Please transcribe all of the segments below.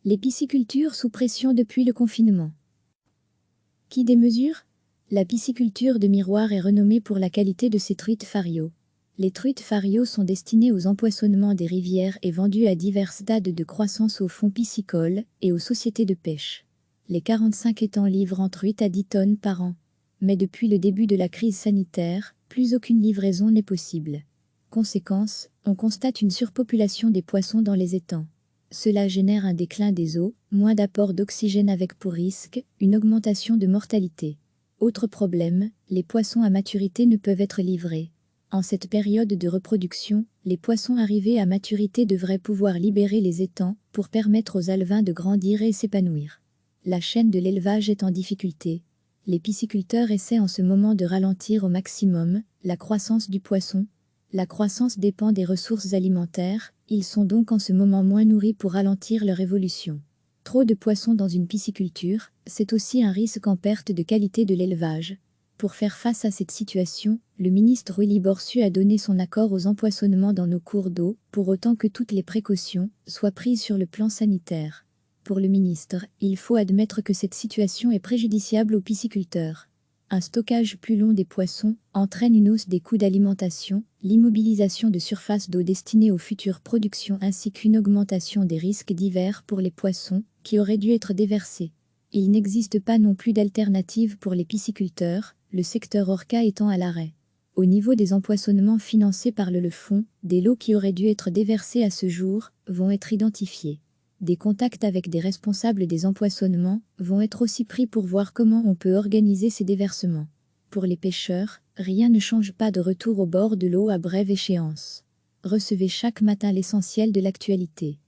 Les piscicultures sous pression depuis le confinement. Qui démesure? La pisciculture de Miroir est renommée pour la qualité de ses truites fario. Les truites fario sont destinées aux empoisonnements des rivières et vendues à divers stades de croissance aux fonds piscicoles et aux sociétés de pêche. Les 45 étangs livrent en truites à 10 tonnes par an. Mais depuis le début de la crise sanitaire, plus aucune livraison n'est possible. Conséquence, on constate une surpopulation des poissons dans les étangs. Cela génère un déclin des eaux, moins d'apport d'oxygène avec pour risque une augmentation de mortalité. Autre problème, les poissons à maturité ne peuvent être livrés. En cette période de reproduction, les poissons arrivés à maturité devraient pouvoir libérer les étangs pour permettre aux alevins de grandir et s'épanouir. La chaîne de l'élevage est en difficulté. Les pisciculteurs essaient en ce moment de ralentir au maximum la croissance du poisson. La croissance dépend des ressources alimentaires, ils sont donc en ce moment moins nourris pour ralentir leur évolution. Trop de poissons dans une pisciculture, c'est aussi un risque en perte de qualité de l'élevage. Pour faire face à cette situation, le ministre Willy Borsu a donné son accord aux empoisonnements dans nos cours d'eau, pour autant que toutes les précautions soient prises sur le plan sanitaire. Pour le ministre, il faut admettre que cette situation est préjudiciable aux pisciculteurs. Un stockage plus long des poissons entraîne une hausse des coûts d'alimentation, l'immobilisation de surfaces d'eau destinées aux futures productions ainsi qu'une augmentation des risques divers pour les poissons qui auraient dû être déversés. Il n'existe pas non plus d'alternative pour les pisciculteurs, le secteur orca étant à l'arrêt. Au niveau des empoisonnements financés par le fonds, des lots qui auraient dû être déversés à ce jour vont être identifiés. Des contacts avec des responsables des empoisonnements vont être aussi pris pour voir comment on peut organiser ces déversements. Pour les pêcheurs, rien ne change pas de retour au bord de l'eau à brève échéance. Recevez chaque matin l'essentiel de l'actualité.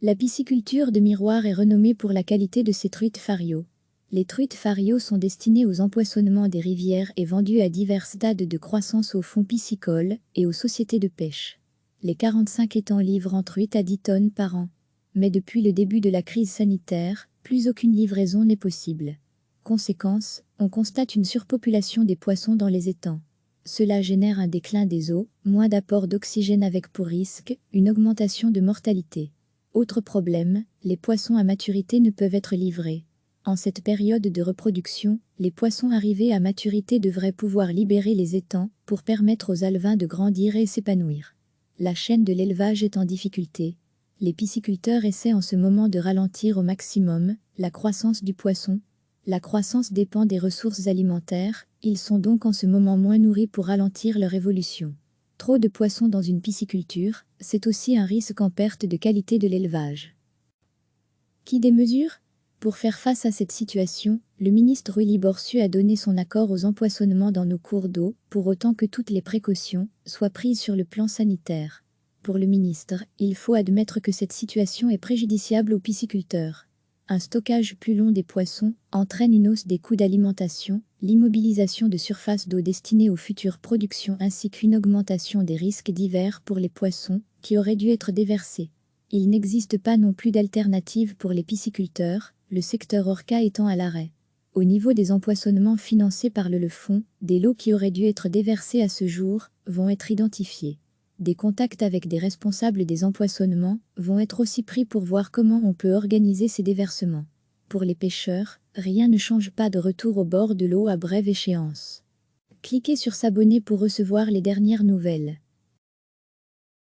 La pisciculture de Miroir est renommée pour la qualité de ses truites fario. Les truites fario sont destinées aux empoisonnements des rivières et vendues à divers stades de croissance aux fonds piscicoles et aux sociétés de pêche. Les 45 étangs livrent en truites à 10 tonnes par an. Mais depuis le début de la crise sanitaire, plus aucune livraison n'est possible. Conséquence, on constate une surpopulation des poissons dans les étangs. Cela génère un déclin des eaux, moins d'apport d'oxygène avec pour risque une augmentation de mortalité. Autre problème, les poissons à maturité ne peuvent être livrés. En cette période de reproduction, les poissons arrivés à maturité devraient pouvoir libérer les étangs pour permettre aux alevins de grandir et s'épanouir. La chaîne de l'élevage est en difficulté. Les pisciculteurs essaient en ce moment de ralentir au maximum la croissance du poisson. La croissance dépend des ressources alimentaires, ils sont donc en ce moment moins nourris pour ralentir leur évolution. Trop de poissons dans une pisciculture, c'est aussi un risque en perte de qualité de l'élevage. Qui démesure? Pour faire face à cette situation, le ministre Willy Borsu a donné son accord aux empoisonnements dans nos cours d'eau, pour autant que toutes les précautions soient prises sur le plan sanitaire. Pour le ministre, il faut admettre que cette situation est préjudiciable aux pisciculteurs. Un stockage plus long des poissons entraîne une hausse des coûts d'alimentation, l'immobilisation de surfaces d'eau destinées aux futures productions ainsi qu'une augmentation des risques divers pour les poissons qui auraient dû être déversés. Il n'existe pas non plus d'alternative pour les pisciculteurs, le secteur orca étant à l'arrêt. Au niveau des empoisonnements financés par le fonds, des lots qui auraient dû être déversés à ce jour vont être identifiés. Des contacts avec des responsables des empoisonnements vont être aussi pris pour voir comment on peut organiser ces déversements. Pour les pêcheurs, rien ne change pas de retour au bord de l'eau à brève échéance. Cliquez sur s'abonner pour recevoir les dernières nouvelles.